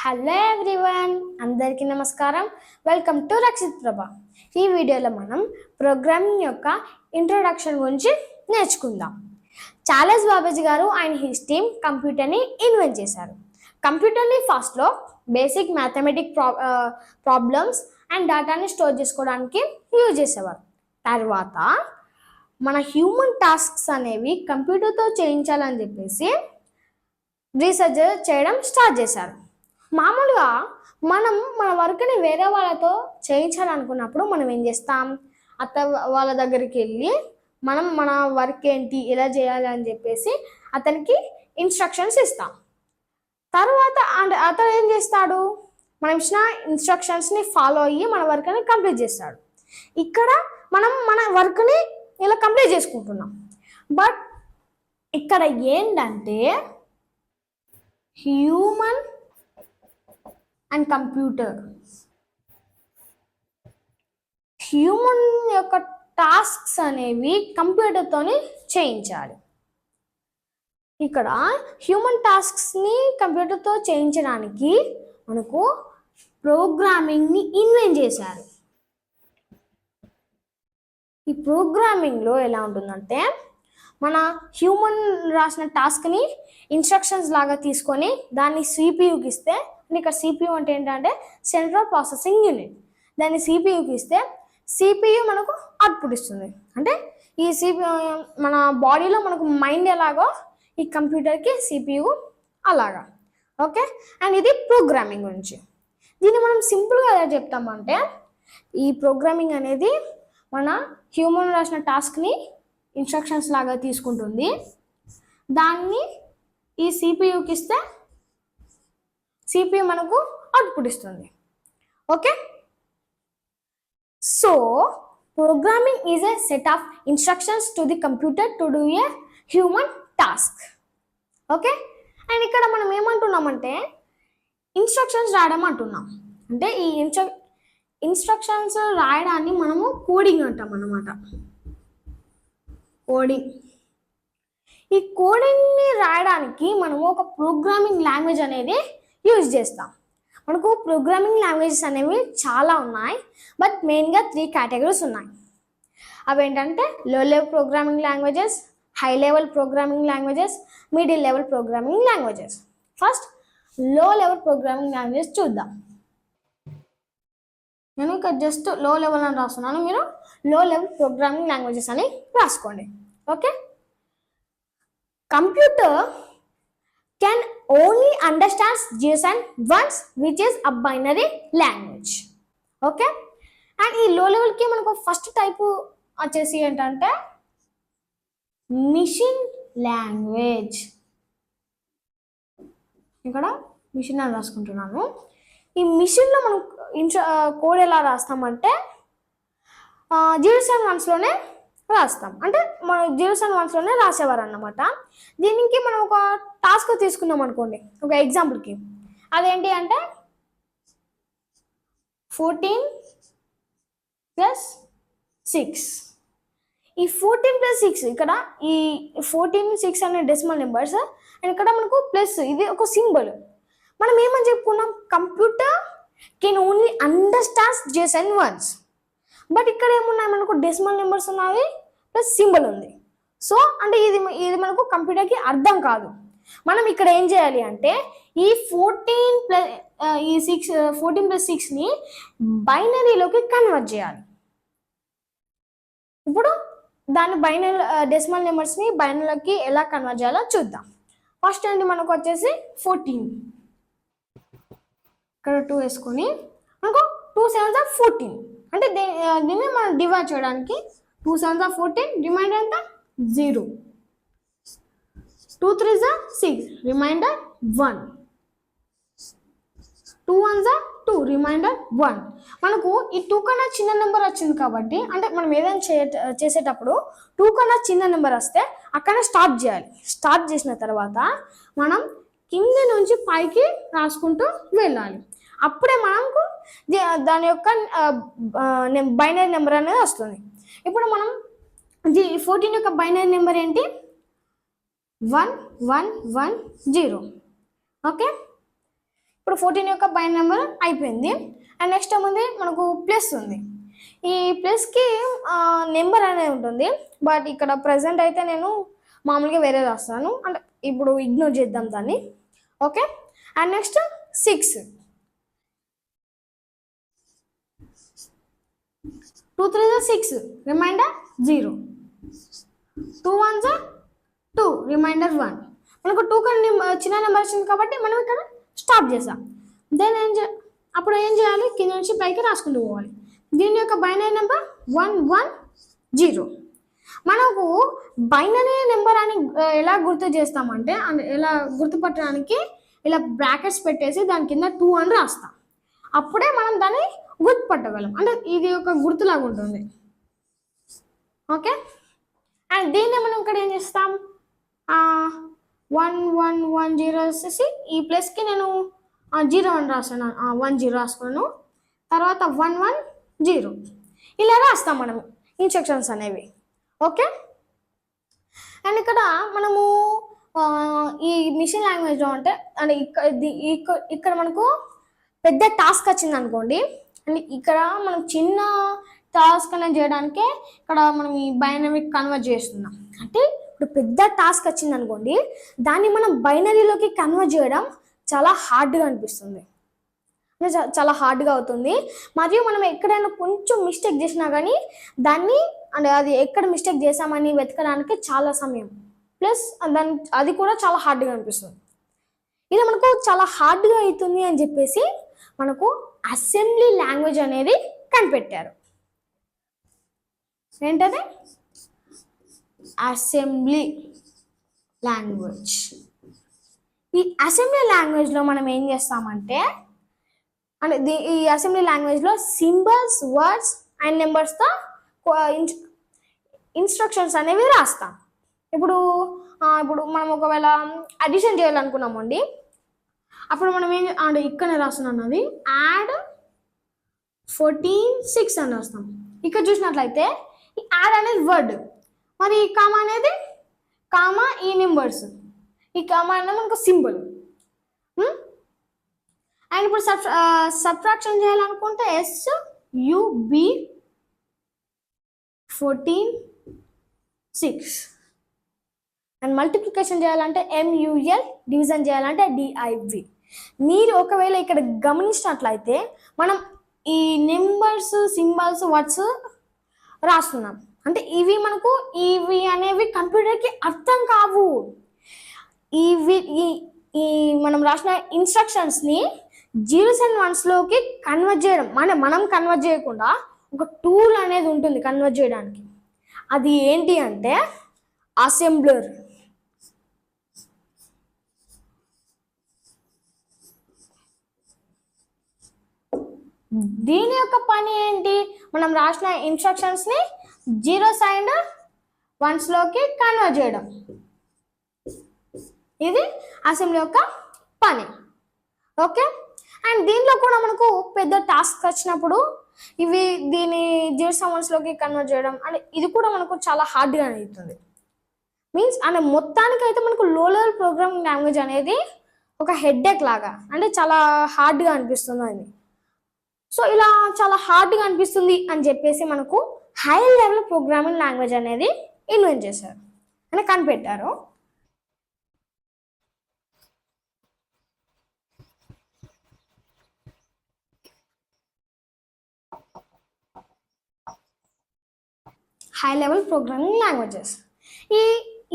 Hello everyone, అందరికీ నమస్కారం. Welcome to Rakshit ప్రభా. ఈ వీడియోలో మనం ప్రోగ్రామింగ్ యొక్క ఇంట్రొడక్షన్ గురించి నేర్చుకుందాం. చార్లెస్ బాబేజ్ గారు అండ్ హిస్ టీమ్ కంప్యూటర్ని ఇన్వెంట్ చేశారు. కంప్యూటర్ని ఫస్ట్లో బేసిక్ మ్యాథమెటిక్ ప్రాబ్లమ్స్ అండ్ డేటాని స్టోర్ చేసుకోవడానికి యూజ్ చేసేవారు. తర్వాత మన హ్యూమన్ టాస్క్స్ అనేవి కంప్యూటర్తో చేయించాలని చెప్పేసి రీసెర్చ్ చేయడం స్టార్ట్ చేశారు. మామూలుగా మనం మన వర్క్ని వేరే వాళ్ళతో చేయించాలనుకున్నప్పుడు మనం ఏం చేస్తాం, వాళ్ళ దగ్గరికి వెళ్ళి మనం మన వర్క్ ఏంటి ఎలా చేయాలి అని చెప్పేసి అతనికి ఇన్స్ట్రక్షన్స్ ఇస్తాం. తర్వాత అతను ఏం చేస్తాడు, మనం ఇచ్చిన ఇన్స్ట్రక్షన్స్ని ఫాలో అయ్యి మన వర్క్ని కంప్లీట్ చేస్తాడు. ఇక్కడ మనం మన వర్క్ని ఇలా కంప్లీట్ చేసుకుంటున్నాం. బట్ ఇక్కడ ఏంటంటే హ్యూమన్ అండ్ కంప్యూటర్, హ్యూమన్ యొక్క టాస్క్స్ అనేవి కంప్యూటర్తోని చేయించాలి. ఇక్కడ హ్యూమన్ టాస్క్స్ని కంప్యూటర్తో చేయించడానికి మనకు ప్రోగ్రామింగ్ని ఇన్వెంట్ చేశారు. ఈ ప్రోగ్రామింగ్లో ఎలా ఉంటుందంటే, మన హ్యూమన్ రాసిన టాస్క్ని ఇన్స్ట్రక్షన్స్ లాగా తీసుకొని దాన్ని సిపియుకి ఇస్తే, ఇక్కడ సిపియు అంటే ఏంటంటే సెంట్రల్ ప్రాసెసింగ్ యూనిట్, దాన్ని సిపియుకి ఇస్తే సిపియు మనకు అవుట్పుట్ ఇస్తుంది. అంటే ఈ సిపియు మన బాడీలో మనకు మైండ్ ఎలాగో ఈ కంప్యూటర్కి సిపియు అలాగా. ఓకే, అండ్ ఇది ప్రోగ్రామింగ్ గురించి. దీన్ని మనం సింపుల్గా ఎలా చెప్తామంటే, ఈ ప్రోగ్రామింగ్ అనేది మన హ్యూమన్ రాసిన టాస్క్ని ఇన్స్ట్రక్షన్స్ లాగా తీసుకుంటుంది, దాన్ని ఈ సిపియుకి ఇస్తే సిపియు మనకు అవుట్పుట్ ఇస్తుంది. Okay, so programming is a set of instructions to the computer to do a human task. Okay, and ఇక్కడ మనం ఏమంటున్నామంటే ఇన్స్ట్రక్షన్స్ రాయడం అంటున్నాం. అంటే ఈ ఇన్స్ట్రక్షన్స్ రాయడాన్ని మనము కోడింగ్ అంటాం అన్నమాట. కోడింగ్, ఈ కోడింగ్ని రాయడానికి మనము ఒక ప్రోగ్రామింగ్ లాంగ్వేజ్ అనేది యూజ్ చేస్తాం. మనకు ప్రోగ్రామింగ్ లాంగ్వేజెస్ అనేవి చాలా ఉన్నాయి, బట్ మెయిన్గా 3 కేటగిరీస్ ఉన్నాయి. అవి ఏంటంటే లో level programming languages, high level programming languages, middle level programming languages. First లో లెవెల్ ప్రోగ్రామింగ్ లాంగ్వేజెస్ చూద్దాం. నేను ఇక్కడ జస్ట్ లో లెవెల్ అని రాస్తున్నాను, మీరు లో లెవెల్ ప్రోగ్రామింగ్ లాంగ్వేజెస్ అని రాసుకోండి. Okay, computer can only understands JSON once, which is a binary language. Okay, and ఈ లో లెవెల్కి మనకు ఫస్ట్ టైపు వచ్చేసి ఏంటంటే మిషన్ లాంగ్వేజ్. ఇక్కడ మిషన్ అని రాసుకుంటున్నాను. ఈ మిషన్లో మనం కోడ్ ఎలా రాస్తామంటే 0s and 1s రాస్తాం. అంటే మన 0s and 1s రాసేవారు అన్నమాట. దీనికి మనం ఒక టాస్క్ తీసుకున్నాం అనుకోండి, ఒక ఎగ్జాంపుల్కి. అదేంటి అంటే 14 + 6. ఈ 14 + 6, ఇక్కడ ఈ 14, 6 అనే డెసిమల్ నెంబర్స్, అండ్ ఇక్కడ మనకు ప్లస్, ఇది ఒక సింబల్. మనం ఏమని చెప్పుకున్నాం, computer can only understands JSON once. But ఇక్కడ ఏమున్నాయి, మనకు డెసిమల్ నెంబర్స్ ఉన్నాయి ప్లస్ సింబల్ ఉంది. సో అంటే ఇది మనకు కంప్యూటర్కి అర్థం కాదు. మనం ఇక్కడ ఏం చేయాలి అంటే ఈ 14 + 6ని బైనరీలోకి కన్వర్ట్ చేయాలి. ఇప్పుడు దాన్ని బైనరీ డెసిమల్ నెంబర్స్ని బైనరీలోకి ఎలా కన్వర్ట్ చేయాలో చూద్దాం. ఫస్ట్ అండి మనకు వచ్చేసి 14, ఇక్కడ 2 వేసుకొని మనకు 2 7s are 14. అంటే దీన్ని మనం డివైడ్ చేయడానికి 2 7s are 14, రిమైండర్ ఎంత 0. 2 3s are 6, reminder 1. 2 1s are 2, remainder 1. మనకు ఈ 2 కన్నా చిన్న నెంబర్ వచ్చింది కాబట్టి, అంటే మనం ఏదైనా చేసేటప్పుడు 2 కన్నా చిన్న నెంబర్ వస్తే అక్కడ స్టాప్ చేయాలి. స్టాప్ చేసిన తర్వాత మనం కింద నుంచి పైకి రాసుకుంటూ వెళ్ళాలి. అప్పుడే మనకు దాని యొక్క బైనరీ నెంబర్ అనేది వస్తుంది. ఇప్పుడు మనం 14 యొక్క బైనరీ నెంబర్ ఏంటి, 1 1 1 0. ఓకే, ఇప్పుడు 14 యొక్క బైనరీ నెంబర్ అయిపోయింది. అండ్ నెక్స్ట్ ఏముంది, మనకు ప్లస్ ఉంది. ఈ ప్లస్కి నెంబర్ అనేది ఉంటుంది, బట్ ఇక్కడ ప్రజెంట్ అయితే నేను మామూలుగా వేరే రాస్తాను, అంటే ఇప్పుడు ఇగ్నోర్ చేద్దాం దాన్ని. Okay. And next 6, 2 3 6, remainder 0, 2 1 2, remainder 1. మనకు 2 కన్నా చిన్న నెంబర్ వచ్చింది కాబట్టి మనం ఇక్కడ స్టాప్ చేసాం. దెన్ అప్పుడు ఏం చేయాలి, కింద నుంచి పైకి రాసుకుంటూ పోవాలి. దీని యొక్క బైనరీ నెంబర్ 1 1 0. మనకు బైనరీ నెంబర్ అని ఎలా గుర్తు చేస్తామంటే, ఎలా గుర్తుపట్టడానికి ఇలా బ్రాకెట్స్ పెట్టేసి దాని కింద 2 అని రాస్తాం. అప్పుడే మనం దాన్ని గుర్తుపట్టగలం, అంటే ఇది ఒక గుర్తులాగా ఉంటుంది. ఓకే. అండ్ దీన్ని మనం ఇక్కడ ఏం చేస్తాం, 1 1 1 0 వచ్చేసి ఈ ప్లస్కి నేను 0 అని రాసాను, 1 0 రాసుకున్నాను. తర్వాత 1 1 0 ఇలా రాస్తాం మనం ఇన్స్ట్రక్షన్స్ అనేవి. ఓకే. అండ్ ఇక్కడ మనము ఈ మిషన్ లాంగ్వేజ్లో అంటే ఇక్కడ మనకు పెద్ద టాస్క్ వచ్చింది అనుకోండి, అండ్ ఇక్కడ మనం చిన్న టాస్క్ అనేది చేయడానికే ఇక్కడ మనం ఈ బైనరీ కన్వర్ట్ చేస్తున్నాం. అంటే ఇప్పుడు పెద్ద టాస్క్ వచ్చింది అనుకోండి, దాన్ని మనం బైనరీలోకి కన్వర్ట్ చేయడం చాలా హార్డ్గా అనిపిస్తుంది, అంటే చాలా హార్డ్గా అవుతుంది. మరియు మనం ఎక్కడైనా కొంచెం మిస్టేక్ చేసినా కానీ దాన్ని అంటే అది ఎక్కడ మిస్టేక్ చేసామని వెతకడానికి చాలా సమయం, ప్లస్ అది కూడా చాలా హార్డ్గా అనిపిస్తుంది. ఇది మనకు చాలా హార్డ్గా అవుతుంది అని చెప్పేసి మనకు అసెంబ్లీ లాంగ్వేజ్ అనేది కనిపెట్టారు. ఏంటది, అసెంబ్లీ లాంగ్వేజ్. ఈ అసెంబ్లీ లాంగ్వేజ్లో మనం ఏం చేస్తామంటే, అంటే ఈ అసెంబ్లీ లాంగ్వేజ్లో సింబల్స్, వర్డ్స్ అండ్ నెంబర్స్తో ఇన్స్ట్రక్షన్స్ అనేవి రాస్తాం. ఇప్పుడు మనం ఒకవేళ అడిషన్ చేయాలనుకున్నామండి, అప్పుడు మనం ఏం అంటే ఇక్కడనే రాస్తున్నాం, అది యాడ్ 14 6 అని రాస్తాం. ఇక్కడ చూసినట్లయితే ఈ యాడ్ అనేది వర్డ్, మరి ఈ కామా అనేది కామా, ఈ నెంబర్స్, ఈ కామా అనేది మనకు సింబల్. అండ్ ఇప్పుడు సబ్ట్రాక్షన్ చేయాలనుకుంటే SUB 14 6. అండ్ మల్టిప్లికేషన్ చేయాలంటే MUL, డివిజన్ చేయాలంటే DIV. మీరు ఒకవేళ ఇక్కడ గమనించినట్లయితే మనం ఈ నెంబర్స్, సింబల్స్, వర్డ్స్ రాస్తున్నాం, అంటే ఇవి అనేవి కంప్యూటర్కి అర్థం కావు. ఈ మనం రాసిన ఇన్స్ట్రక్షన్స్ని 0s and 1sలోకి కన్వర్ట్ చేయడం, మనం కన్వర్ట్ చేయకుండా ఒక టూల్ అనేది ఉంటుంది కన్వర్ట్ చేయడానికి. అది ఏంటి అంటే అసెంబ్లర్. దీని యొక్క పని ఏంటి, మనం రాసిన ఇన్స్ట్రక్షన్స్ని 0s and 1sలోకి కన్వర్ట్ చేయడం. ఇది అసెంబ్లీ యొక్క పని. ఓకే. అండ్ దీంట్లో కూడా మనకు పెద్ద టాస్క్ వచ్చినప్పుడు దీన్ని 0s and 1sలోకి కన్వర్ట్ చేయడం అంటే ఇది కూడా మనకు చాలా హార్డ్గా అవుతుంది. మీన్స్ అంటే మొత్తానికైతే మనకు లో లెవెల్ ప్రోగ్రామింగ్ లాంగ్వేజ్ అనేది ఒక హెడ్ఏక్ లాగా, అంటే చాలా హార్డ్గా అనిపిస్తుంది అది. సో ఇలా చాలా హార్డ్గా అనిపిస్తుంది అని చెప్పేసి మనకు హై లెవెల్ ప్రోగ్రామింగ్ లాంగ్వేజ్ అనేది ఇన్వెంట్ చేశారు, అంటే కనిపెట్టారు. High level programming languages.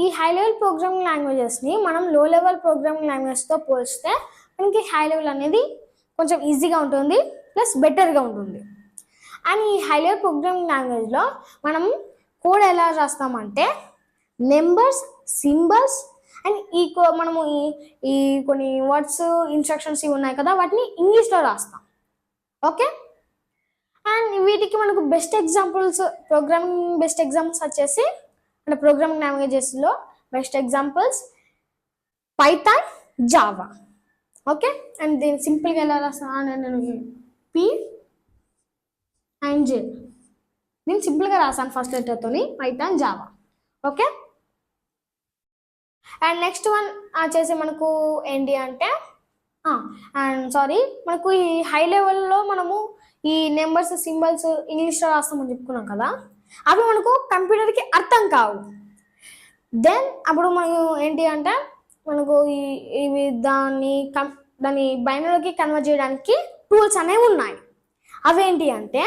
ఈ హై లెవెల్ ప్రోగ్రామింగ్ లాంగ్వేజెస్ని మనం లో లెవెల్ ప్రోగ్రామింగ్ లాంగ్వేజ్తో పోలిస్తే మనకి హై లెవెల్ అనేది కొంచెం ఈజీగా ఉంటుంది, ప్లస్ బెటర్గా ఉంటుంది. అండ్ ఈ హై లెవెల్ ప్రోగ్రామింగ్ లాంగ్వేజ్లో మనం కోడ్ ఎలా రాస్తామంటే నెంబర్స్, సింబల్స్ అండ్ మనము ఈ కొన్ని వర్డ్స్, ఇన్స్ట్రక్షన్స్ ఇవి ఉన్నాయి కదా, వాటిని ఇంగ్లీష్లో రాస్తాం. ఓకే. అండ్ వీటికి మనకు best examples, programming best examples వచ్చేసి అంటే ప్రోగ్రామింగ్ లాంగ్వేజెస్లో best examples python, java. Okay. And దీన్ని సింపుల్గా ఎలా రాస్తాను, నేను P and J నేను సింపుల్గా రాసాను ఫస్ట్ లెటర్తోని, python, java. Okay. And next one వచ్చేసి మనకు ఏంటి అంటే అండ్ సారీ, మనకు ఈ హై లెవెల్లో మనము ఈ నెంబర్స్ సింబల్స్ ఇంగ్లీష్లో రాస్తామని చెప్పుకున్నాం కదా, అవి మనకు కంప్యూటర్కి అర్థం కావు. దెన్ అప్పుడు మనకు ఏంటి అంటే మనకు ఇవి దాన్ని బైనరీకి కన్వర్ట్ చేయడానికి టూల్స్ అనేవి ఉన్నాయి. అవేంటి అంటే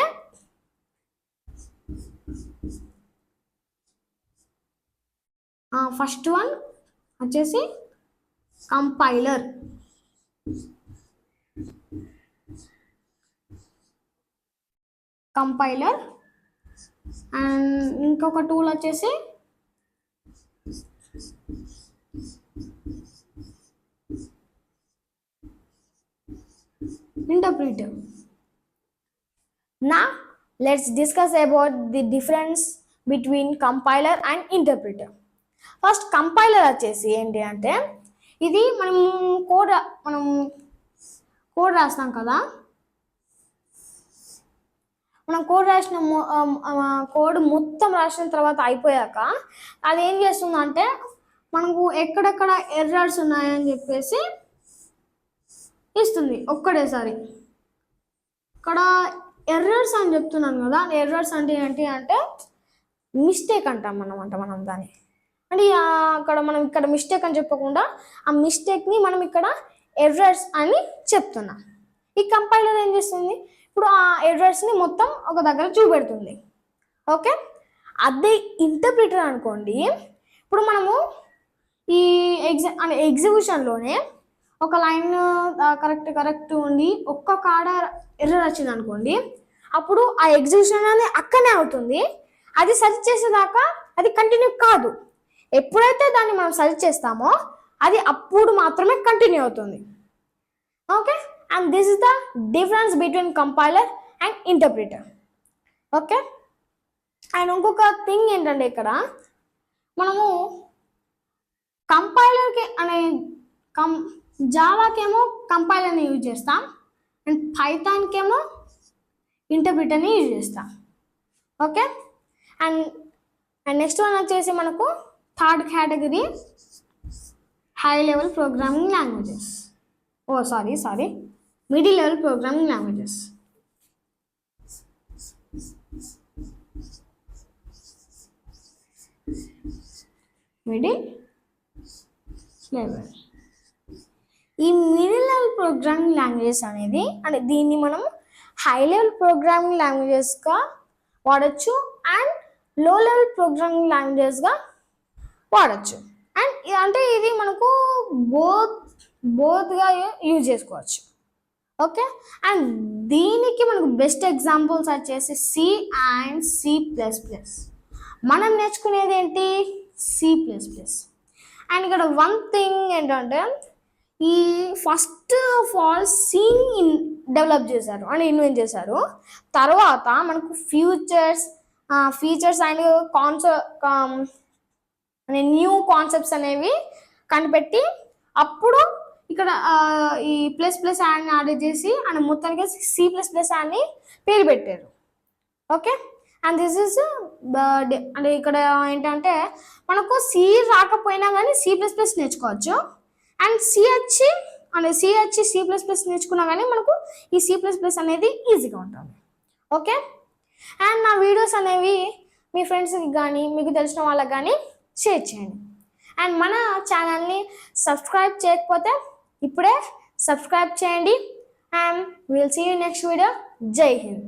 ఫస్ట్ వన్ వచ్చేసి కంపైలర్. అండ్ ఇంకొక టూల్ వచ్చేసి interpreter. Now let's discuss about the difference between compiler and interpreter. First compiler వచ్చేసి ఏంటి అంటే ఇది మనం కోడ్ రాస్తాం కదా, మనం కోడ్ రాసిన కోడ్ మొత్తం రాసిన తర్వాత అయిపోయాక అది ఏం చేస్తుందంటే మనకు ఎక్కడెక్కడ ఎర్రర్స్ ఉన్నాయని చెప్పేసి ఇస్తుంది ఒక్కడేసారి. ఇక్కడ ఎర్రర్స్ అని చెప్తున్నాను కదా, ఎర్రర్స్ అంటే ఏంటి అంటే మిస్టేక్ అంటాం మనం దాన్ని. అంటే అక్కడ మనం ఇక్కడ మిస్టేక్ అని చెప్పకుండా ఆ మిస్టేక్ని మనం ఇక్కడ ఎర్రర్స్ అని చెప్తున్నాం. ఈ కంపైలర్ ఏం చేస్తుంది, ఇప్పుడు ఆ ఎర్రర్స్ని మొత్తం ఒక దగ్గర చూపెడుతుంది. ఓకే, అదే ఇంటర్ప్రిటర్ అనుకోండి, ఇప్పుడు మనము ఈ ఎగ్జిక్యూషన్లోనే ఒక లైన్ కరెక్ట్ ఉండి ఒక్క కాడ ఎర్రర్ వచ్చింది అనుకోండి, అప్పుడు ఆ ఎగ్జిక్యూషన్ అనేది అక్కడనే అవుతుంది. అది సర్చ్ చేసేదాకా అది కంటిన్యూ కాదు. ఎప్పుడైతే దాన్ని మనం సర్చ్ చేస్తామో అది అప్పుడు మాత్రమే కంటిన్యూ అవుతుంది. Okay, and this is the difference between compiler and interpreter. Okay, and ఇంకొక థింగ్ ఏంటంటే ఇక్కడ మనము కంపైలర్కి అనే జావాకేమో కంపైలర్ని యూజ్ చేస్తాం, అండ్ పైథాన్కేమో ఇంటర్ప్రిటర్ని యూజ్ చేస్తాం. ఓకే, అండ్ నెక్స్ట్ వన్ వచ్చేసి మనకు third category high level programming languages. Sorry middle level programming languages. Middle level, ఈ మిడిల్ లెవెల్ ప్రోగ్రామింగ్ లాంగ్వేజెస్ అనేది అంటే దీన్ని మనం హై లెవెల్ ప్రోగ్రామింగ్ లాంగ్వేజెస్గా వాడచ్చు అండ్ లో లెవెల్ ప్రోగ్రామింగ్ లాంగ్వేజెస్గా వాడచ్చు. అండ్ అంటే ఇది మనకు బోత్గా యూజ్ చేసుకోవచ్చు. ఓకే, అండ్ దీనికి మనకు బెస్ట్ ఎగ్జాంపుల్స్ వచ్చేసి C అండ్ C++. మనం నేర్చుకునేది ఏంటి, C++. అండ్ ఇక్కడ వన్ థింగ్ ఏంటంటే ఈ ఫస్ట్ ఆఫ్ ఆల్ సీని డెవలప్ చేశారు అని ఇన్వెంట్ చేశారు. తర్వాత మనకు ఫీచర్స్ అండ్ న్యూ కాన్సెప్ట్స్ అనేవి కనిపెట్టి అప్పుడు ఇక్కడ ఈ ++ అని యాడ్ చేసి అండ్ మొత్తానికి C++ అని పేరు పెట్టారు. ఓకే, అండ్ దిస్ ఇస్ అంటే ఇక్కడ ఏంటంటే మనకు C రాకపోయినా కానీ C++ నేర్చుకోవచ్చు. అండ్ C నేర్చుకున్నా కానీ మనకు ఈ C++ అనేది ఈజీగా ఉంటుంది. ఓకే, అండ్ నా వీడియోస్ అనేవి మీ ఫ్రెండ్స్కి కానీ మీకు తెలిసిన వాళ్ళకి కానీ షేర్ చేయండి. అండ్ మన ఛానల్ని సబ్స్క్రైబ్ చేయకపోతే ఇప్పుడే సబ్స్క్రైబ్ చేయండి. And will see you next video. Jai Hind.